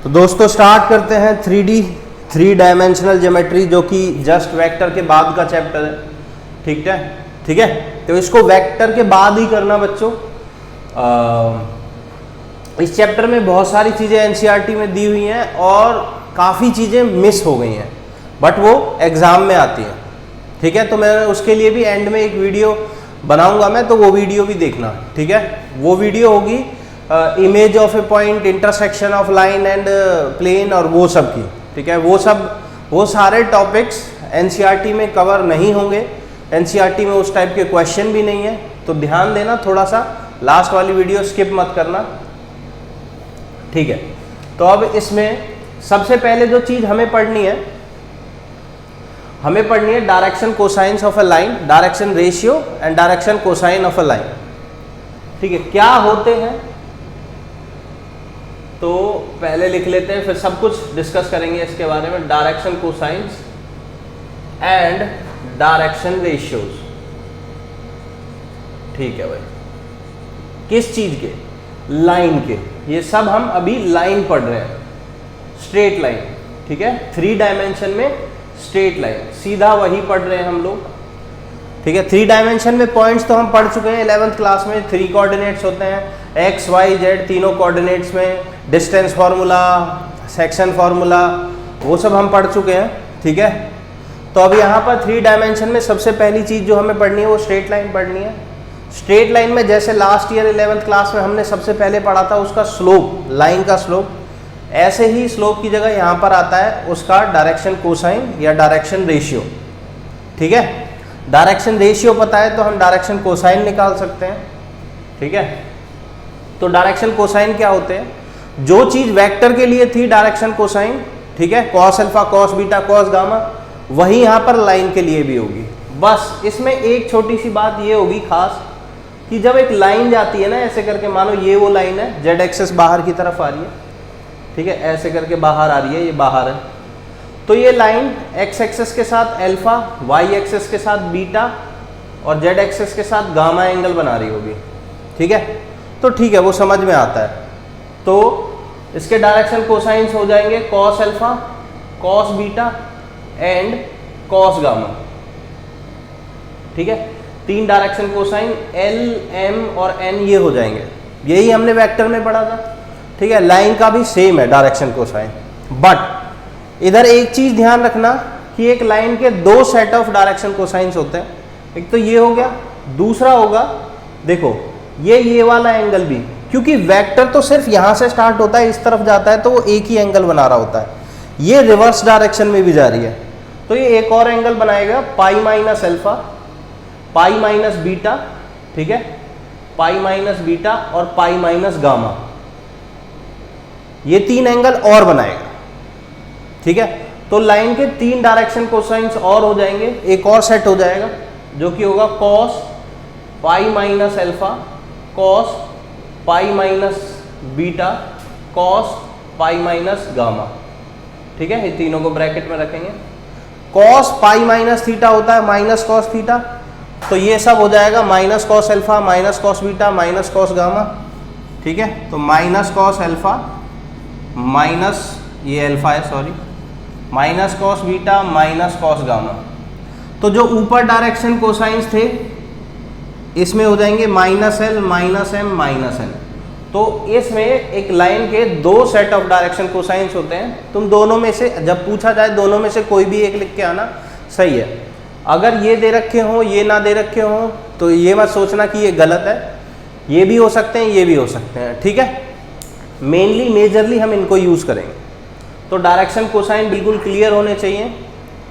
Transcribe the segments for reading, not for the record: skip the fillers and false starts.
तो दोस्तों स्टार्ट करते हैं 3D 3 डायमेंशनल ज्योमेट्री, जो कि जस्ट वेक्टर के बाद का चैप्टर है। ठीक है, तो इसको वेक्टर के बाद ही करना बच्चों। इस चैप्टर में बहुत सारी चीज़ें एनसीईआरटी में दी हुई हैं और काफ़ी चीज़ें मिस हो गई हैं, बट वो एग्ज़ाम में आती हैं। ठीक है, तो मैं उसके लिए भी एंड में एक वीडियो बनाऊंगा मैं, तो वो वीडियो भी देखना। ठीक है, वो वीडियो होगी image of a point, intersection of line and plane और वो सब की। ठीक है, वो सारे टॉपिक्स एनसीईआरटी में कवर नहीं होंगे। एनसीईआरटी में उस टाइप के क्वेश्चन भी नहीं है, तो ध्यान देना थोड़ा सा, लास्ट वाली वीडियो स्किप मत करना। ठीक है, तो अब इसमें सबसे पहले जो चीज़ हमें पढ़नी है direction cosines of a line, direction ratio and direction cosine of a line. ठीक है, क्या होते हैं तो पहले लिख लेते हैं, फिर सब कुछ डिस्कस करेंगे इसके बारे में। Direction cosines and direction ratios. ठीक है भाई, किस चीज के? लाइन के। ये सब हम अभी लाइन पढ़ रहे हैं, स्ट्रेट लाइन। ठीक है, 3 डायमेंशन में स्ट्रेट लाइन, सीधा वही पढ़ रहे हैं हम लोग। ठीक है, 3 डायमेंशन में पॉइंट्स तो हम पढ़ चुके हैं 11th क्लास में। 3 कोऑर्डिनेट्स होते हैं, एक्स वाई जेड तीनों कोऑर्डिनेट्स में। डिस्टेंस फार्मूला, सेक्शन फार्मूला, वो सब हम पढ़ चुके हैं। ठीक है, तो अब यहाँ पर 3 डायमेंशन में सबसे पहली चीज़ जो हमें पढ़नी है वो स्ट्रेट लाइन पढ़नी है। स्ट्रेट लाइन में जैसे लास्ट ईयर 11th क्लास में हमने सबसे पहले पढ़ा था उसका स्लोप, लाइन का स्लोप, ऐसे ही स्लोप की जगह यहाँ पर आता है उसका डायरेक्शन कोसाइन या डायरेक्शन रेशियो। ठीक है, डायरेक्शन रेशियो पता है तो हम डायरेक्शन कोसाइन निकाल सकते हैं। ठीक है, तो डायरेक्शन कोसाइन क्या होते हैं? जो चीज़ वेक्टर के लिए थी डायरेक्शन कोसाइन, ठीक है, cos alpha, cos beta, cos gamma, वही यहाँ पर लाइन के लिए भी होगी। बस इसमें एक छोटी सी बात ये होगी खास, कि जब एक लाइन जाती है ना ऐसे करके, मानो ये वो लाइन है, जेड एक्सेस बाहर की तरफ आ रही है। ठीक है, ऐसे करके बाहर आ रही है, ये बाहर है, तो ये लाइन एक्स एक्सेस के साथ अल्फा, वाई एक्सेस के साथ बीटा और जेड एक्सेस के साथ गामा एंगल बना रही होगी। ठीक है, तो ठीक है, वो समझ में आता है। तो इसके डायरेक्शन कोसाइंस हो जाएंगे cos alpha, cos beta and cos gamma. ठीक है, 3 डायरेक्शन कोसाइन एल, एम और एन ये हो जाएंगे। यही हमने वेक्टर में पढ़ा था। ठीक है, लाइन का भी सेम है डायरेक्शन कोसाइन, बट इधर एक चीज ध्यान रखना कि एक लाइन के 2 सेट ऑफ डायरेक्शन कोसाइंस होते हैं। एक तो ये हो गया, दूसरा होगा, देखो ये वाला एंगल भी, क्योंकि वेक्टर तो सिर्फ यहां से स्टार्ट होता है, इस तरफ जाता है तो वो एक ही एंगल बना रहा होता है। ये रिवर्स डायरेक्शन में भी जा रही है, तो ये एक और एंगल बनाएगा, pi minus alpha, pi minus beta. ठीक है, पाई माइनस बीटा और पाई माइनस गामा, ये 3 एंगल और बनाएगा। ठीक है, तो लाइन के 3 डायरेक्शन कोसाइंस और हो जाएंगे, एक और सेट हो जाएगा जो कि होगा cos pi minus alpha, cos pi minus beta, cos pi minus gamma. ठीक है, ये तीनों को ब्रैकेट में रखेंगे। कॉस पाई माइनस थीटा होता है माइनस कॉस थीटा, तो ये सब हो जाएगा minus cos alpha, minus cos beta, minus cos gamma. ठीक है, तो माइनस कॉस अल्फा माइनस, ये अल्फा है sorry, minus cos beta minus cos gamma. तो जो ऊपर डायरेक्शन कोसाइंस थे इसमें हो जाएंगे minus L, minus M, minus N. तो इसमें एक लाइन के 2 सेट ऑफ डायरेक्शन कोसाइंस होते हैं। तुम दोनों में से, जब पूछा जाए दोनों में से कोई भी एक लिख के आना, सही है। अगर ये दे रखे हो, ये ना दे रखे हो, तो ये मत सोचना कि ये गलत है, ये भी हो सकते हैं, ये भी हो सकते हैं। ठीक है, मेनली मेजरली हम इनको यूज करेंगे। तो डायरेक्शन कोसाइन बिल्कुल क्लियर होने चाहिए।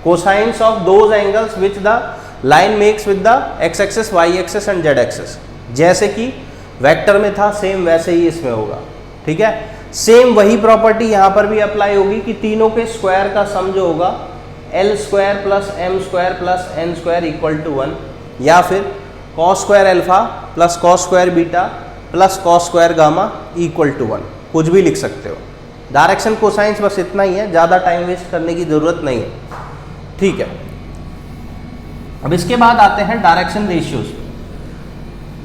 Cosines of those angles which the line makes with the X axes, Y axes and Z axes. जैसे कि वेक्टर में था सेम वैसे ही इसमें होगा। ठीक है, सेम वही प्रॉपर्टी यहाँ पर भी अप्लाई होगी कि तीनों के स्क्वायर का सम जो होगा L square plus M square plus N square equal to 1, या फिर cos square alpha plus cos square beta plus cos square gamma equal to 1, कुछ भी लिख सकते हो। डायरेक्शन कोसाइंस बस इतना ही है, ज़्यादा टाइम वेस्ट करने की ज़रूरत नहीं है। ठीक है, अब इसके बाद आते हैं डायरेक्शन रेशियोज।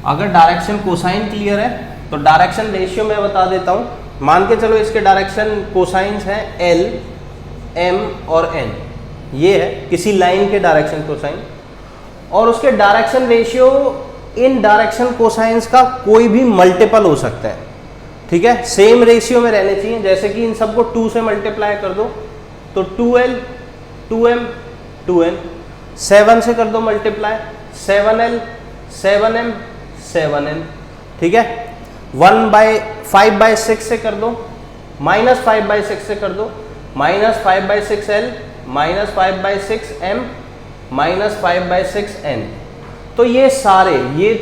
अगर डायरेक्शन कोसाइन क्लियर है तो डायरेक्शन रेशियो मैं बता देता हूँ मान के चलो इसके डायरेक्शन कोसाइंस हैं एल, एम और एन, ये है किसी लाइन के डायरेक्शन कोसाइन, और उसके direction ratio in direction cosines का कोई भी मल्टीपल हो सकता है, ठीक है, सेम रेशियो में रहने चाहिए। जैसे कि इन सबको 2 से मल्टीप्लाई कर दो तो 2l, 2m, 2n, 7 से कर दो मल्टीप्लाई, 7l, 7m, 7n, ठीक है, 5/6 से कर दो, -5/6 से कर दो, -5/6l, -5/6m, -5/6n। तो ये सारे, ये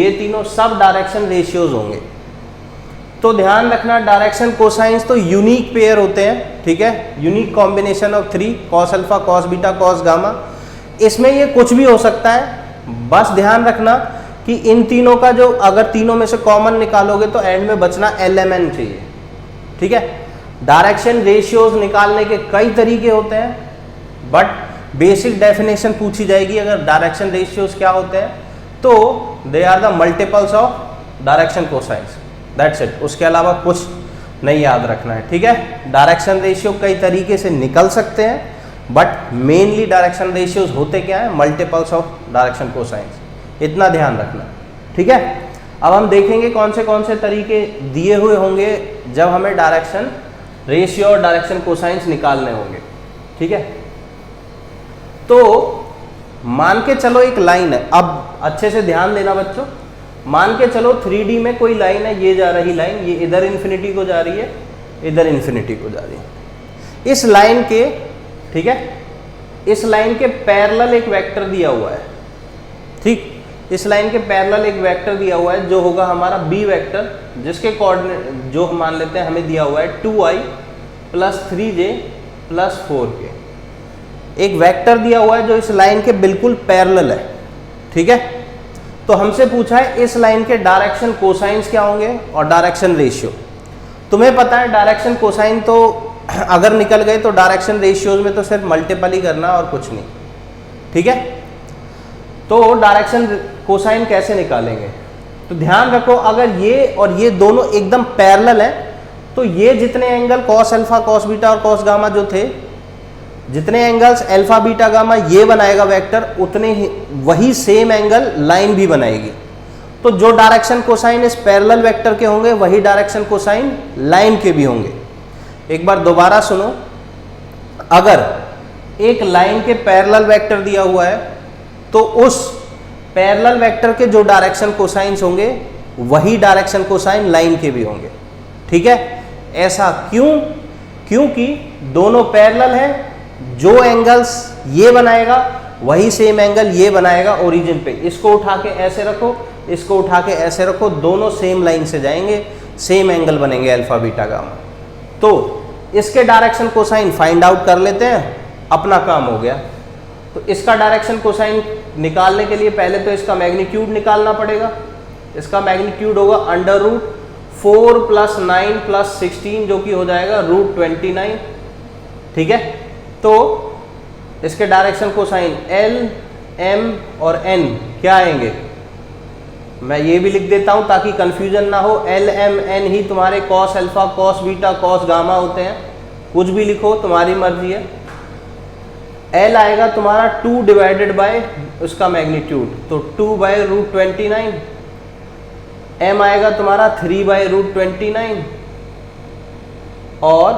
तीनों सब डायरेक्शन रेशियोज होंगे। तो ध्यान रखना डायरेक्शन कोसाइंस तो यूनिक पेयर होते हैं, ठीक है, unique combination of 3 cos alpha, cos beta, cos gamma. इसमें ये कुछ भी हो सकता है, बस ध्यान रखना कि इन तीनों का जो, अगर तीनों में से कॉमन निकालोगे तो एंड में बचना LMN चाहिए, ठीक है। डायरेक्शन रेशियोज निकालने के कई तरीके होते हैं, बट बेसिक डेफिनेशन पूछी जाएगी अगर डायरेक्शन रेशियोज क्या होते हैं, तो they are the multiples of direction cosines, that's it. उसके अलावा कुछ नहीं याद रखना है, ठीक है। डायरेक्शन रेशियो कई तरीके से निकल सकते हैं, बट मेनली डायरेक्शन रेशियोज होते क्या है, मल्टीपल्स ऑफ डायरेक्शन कोसाइंस, इतना ध्यान रखना, ठीक है। अब हम देखेंगे कौन से तरीके दिए हुए होंगे जब हमें डायरेक्शन रेशियो और डायरेक्शन कोसाइंस निकालने होंगे, ठीक है। तो मान के चलो एक लाइन है, अब अच्छे से ध्यान देना बच्चों, मान के चलो 3D में कोई लाइन है, ये जा रही लाइन, ये इधर इन्फिनिटी को जा रही है, इधर इन्फिनिटी को जा रही है। इस लाइन के, ठीक है, इस लाइन के पैरेलल एक वेक्टर दिया हुआ है, ठीक, इस लाइन के पैरेलल एक वेक्टर दिया हुआ है जो होगा हमारा बी वेक्टर, जिसके कोऑर्डिनेट जो मान लेते हैं हमें दिया हुआ है 2i + 3j + 4k। एक वेक्टर दिया हुआ है जो इस लाइन के बिल्कुल पैरेलल है, ठीक है। तो हमसे पूछा है इस लाइन के डायरेक्शन कोसाइंस क्या होंगे और डायरेक्शन रेशियो। तुम्हें पता है डायरेक्शन कोसाइन तो अगर निकल गए तो डायरेक्शन रेशियोज में तो सिर्फ मल्टीपल ही करना और कुछ नहीं, ठीक है। तो डायरेक्शन कोसाइन कैसे निकालेंगे, तो ध्यान रखो अगर ये और ये दोनों एकदम पैरेलल हैं तो ये जितने angle cos alpha, cos beta और कॉस गामा जो थे, जितने एंगल्स अल्फा बीटा गामा ये बनाएगा वेक्टर, उतने ही वही सेम एंगल लाइन भी बनाएगी। तो जो डायरेक्शन कोसाइन इस पैरेलल वेक्टर के होंगे वही डायरेक्शन कोसाइन लाइन के भी होंगे। एक बार दोबारा सुनो, अगर एक लाइन के पैरेलल वेक्टर दिया हुआ है तो उस पैरेलल वेक्टर के जो डायरेक्शन कोसाइंस होंगे वही डायरेक्शन कोसाइन लाइन के भी होंगे, ठीक है। ऐसा क्यों? क्योंकि दोनों पैरेलल हैं, जो एंगल्स ये बनाएगा वही सेम एंगल ये बनाएगा ओरिजिन पे। इसको उठा के ऐसे रखो, इसको उठा के ऐसे रखो, दोनों सेम लाइन से जाएंगे, सेम एंगल बनेंगे अल्फा बीटा गामा। तो इसके डायरेक्शन कोसाइन फाइंड आउट कर लेते हैं, अपना काम हो गया। तो इसका डायरेक्शन कोसाइन निकालने के लिए पहले तो इसका मैग्नीट्यूड निकालना पड़ेगा। इसका मैग्नीट्यूड होगा √4 + 9 + 16 जो कि हो जाएगा √29, ठीक है। तो इसके डायरेक्शन कोसाइन L, M और N क्या आएंगे, मैं ये भी लिख देता हूं ताकि कंफ्यूजन ना हो। L, M, N ही तुम्हारे cos alpha, cos beta, cos gamma होते हैं, कुछ भी लिखो तुम्हारी मर्जी है। L आएगा तुम्हारा 2 डिवाइडेड बाय उसका मैग्नीट्यूड, तो 2/√29। M आएगा तुम्हारा 3/√29 और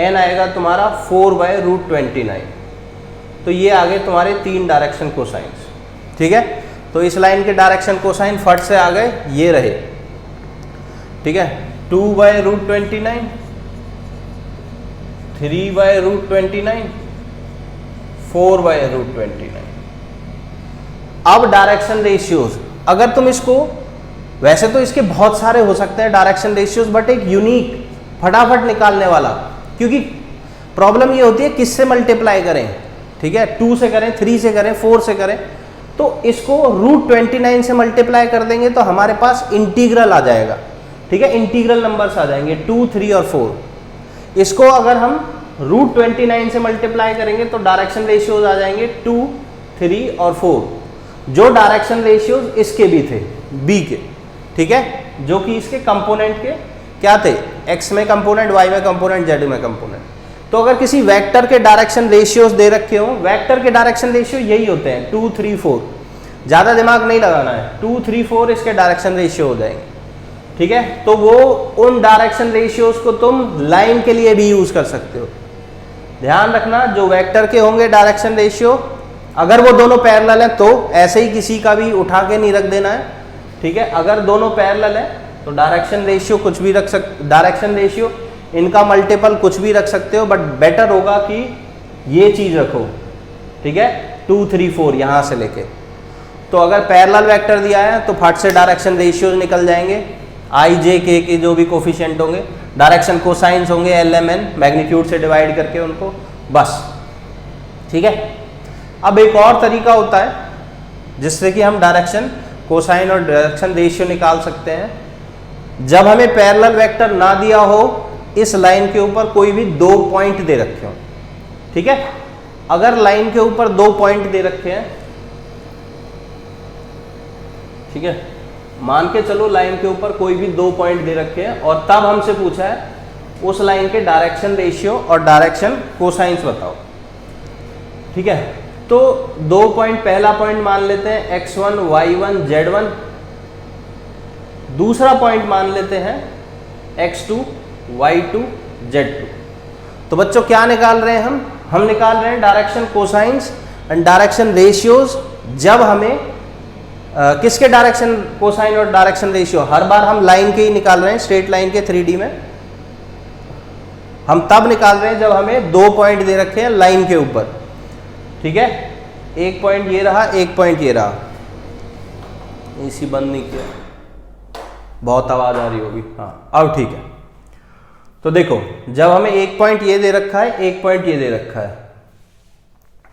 N आएगा तुम्हारा 4/√29। तो ये आ गए तुम्हारे 3 डायरेक्शन कोसाइंस, ठीक है। तो इस लाइन के डायरेक्शन कोसाइन फट से आ गए, ये रहे, ठीक है, 2/√29, 3/√29, 4/√29। अब डायरेक्शन रेशियोज, अगर तुम इसको, वैसे तो इसके बहुत सारे हो सकते हैं डायरेक्शन रेशियोज, बट एक यूनिक फटाफट निकालने वाला, क्योंकि प्रॉब्लम ये होती है किससे मल्टीप्लाई करें, ठीक है, 2 से करें, 3 से करें, 4 से करें। तो इसको √29 से मल्टीप्लाई कर देंगे तो हमारे पास इंटीग्रल आ जाएगा, ठीक है, इंटीग्रल नंबर्स आ जाएंगे 2, 3 और 4। इसको अगर हम √29 से मल्टीप्लाई करेंगे तो डायरेक्शन रेशियोज आ जाएंगे 2, 3 और 4, जो डायरेक्शन रेशियोज इसके भी थे, बी के, ठीक है, जो कि इसके कंपोनेंट के क्या थे, x में कंपोनेंट, y में कंपोनेंट, z में कंपोनेंट। तो अगर किसी वेक्टर के डायरेक्शन रेशियोज दे रखे हो, वेक्टर के डायरेक्शन रेशियो यही होते हैं 2 3 4, ज़्यादा दिमाग नहीं लगाना है, 2 3 4 इसके डायरेक्शन रेशियो हो जाएंगे, ठीक है। तो वो उन डायरेक्शन रेशियोज को तुम लाइन के लिए भी यूज कर सकते हो। ध्यान रखना जो वेक्टर के होंगे डायरेक्शन रेशियो, अगर वो दोनों पैरेलल हैं तो ऐसे ही किसी का भी उठा के नहीं रख देना है, ठीक है। अगर दोनों पैरेलल हैं तो डायरेक्शन रेशियो कुछ भी रख डायरेक्शन रेशियो इनका मल्टीपल कुछ भी रख सकते हो, बट बेटर होगा कि ये चीज रखो, ठीक है, 2 3 4 यहां से लेके। तो अगर पैरेलल वेक्टर दिया है तो फट से डायरेक्शन रेशियोज निकल जाएंगे, आई जे के जो भी कोफिशिएंट होंगे, डायरेक्शन कोसाइंस होंगे एल एम एन, मैग्नीट्यूड से डिवाइड करके उनको, बस, ठीक है। अब एक और तरीका होता है जिससे कि हम डायरेक्शन कोसाइन और डायरेक्शन रेशियो निकाल सकते हैं। जब हमें पैरेलल वेक्टर ना दिया हो, इस लाइन के ऊपर कोई भी 2 पॉइंट दे रखे हो, ठीक है। अगर लाइन के ऊपर 2 पॉइंट दे रखे हैं, ठीक है, मान के चलो लाइन के ऊपर कोई भी 2 पॉइंट दे रखे हैं और तब हमसे पूछा है उस लाइन के डायरेक्शन रेशियो और डायरेक्शन कोसाइंस बताओ, ठीक है। तो 2 पॉइंट, पहला पॉइंट मान लेते हैं x1 y1 z1, दूसरा पॉइंट मान लेते हैं x2 y2 z2। तो बच्चों क्या निकाल रहे हैं हम निकाल रहे हैं direction cosines and direction ratios. जब हमें किसके डायरेक्शन कोसाइन और डायरेक्शन रेशियो, हर बार हम लाइन के ही निकाल रहे हैं, स्ट्रेट लाइन के 3D में हम तब निकाल रहे हैं जब हमें 2 पॉइंट दे रखे हैं लाइन के ऊपर, ठीक है। एक पॉइंट ये रहा, एक पॉइंट ये रहा, एसी बंद नहीं किया, बहुत आवाज आ रही होगी, हाँ अब ठीक है। तो देखो जब हमें एक पॉइंट ये दे रखा है, एक पॉइंट ये दे रखा है,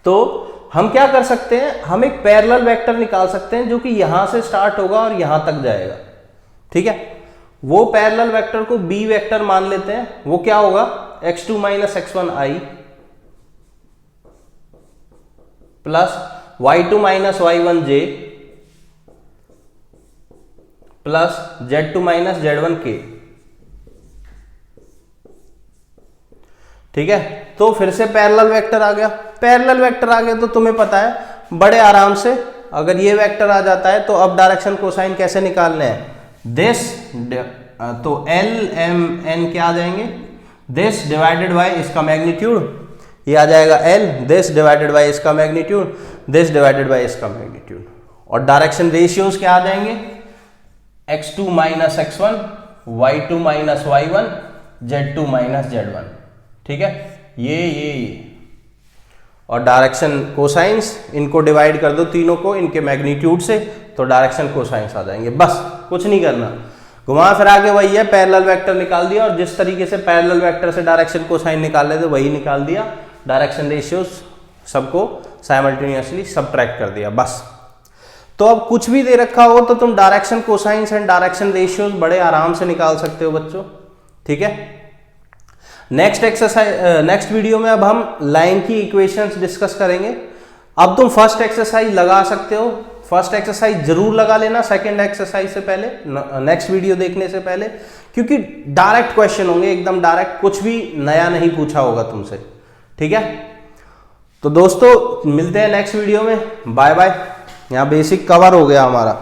तो हम क्या कर सकते हैं, हम एक पैरेलल वेक्टर निकाल सकते हैं जो कि यहां से स्टार्ट होगा और यहां तक जाएगा, ठीक है। वो पैरेलल वेक्टर को बी वेक्टर मान लेते हैं। वो क्या होगा, x2 minus x1 i plus y2 minus y1 j plus z2 minus z1 k, ठीक है। तो फिर से पैरेलल वेक्टर आ गया। पैरेलल वेक्टर आ गया तो तुम्हें पता है बड़े आराम से, अगर ये वेक्टर आ जाता है तो अब डायरेक्शन कोसाइन कैसे निकालने हैं, दिस, तो एल एम एन क्या आ जाएंगे, दिस डिवाइडेड बाय इसका मैग्नीट्यूड, ये आ जाएगा एल, दिस डिवाइडेड बाय इसका मैग्नीट्यूड, दिस डिवाइडेड बाय इसका मैग्नीट्यूड। और डायरेक्शन रेशियोज क्या आ जाएंगे, x2 minus x1, y2 minus y1, z2 minus z1, ठीक है। ये और डायरेक्शन कोसाइंस, इनको डिवाइड कर दो तीनों को इनके मैग्नीट्यूड से, तो डायरेक्शन कोसाइंस आ जाएंगे। बस कुछ नहीं करना, घुमा फिरा के वही है, पैरेलल वेक्टर निकाल दिया और जिस तरीके से पैरेलल वेक्टर से डायरेक्शन कोसाइन निकाल लेते वही निकाल दिया, डायरेक्शन रेशियोज सबको साइमल्टेनियसली सबट्रैक्ट कर दिया, बस। तो अब कुछ भी दे रखा हो तो तुम direction cosines and direction ratios बड़े आराम से निकाल सकते हो बच्चों, ठीक है। नेक्स्ट वीडियो में अब हम लाइन की इक्वेशंस डिस्कस करेंगे। अब तुम फर्स्ट एक्सरसाइज लगा सकते हो, फर्स्ट एक्सरसाइज जरूर लगा लेना सेकंड एक्सरसाइज से पहले, नेक्स्ट वीडियो देखने से पहले, क्योंकि डायरेक्ट क्वेश्चन होंगे, एकदम डायरेक्ट, कुछ भी नया नहीं पूछा होगा तुमसे, ठीक है। तो दोस्तों मिलते हैं नेक्स्ट वीडियो में, बाय बाय। यहाँ बेसिक कवर हो गया हमारा।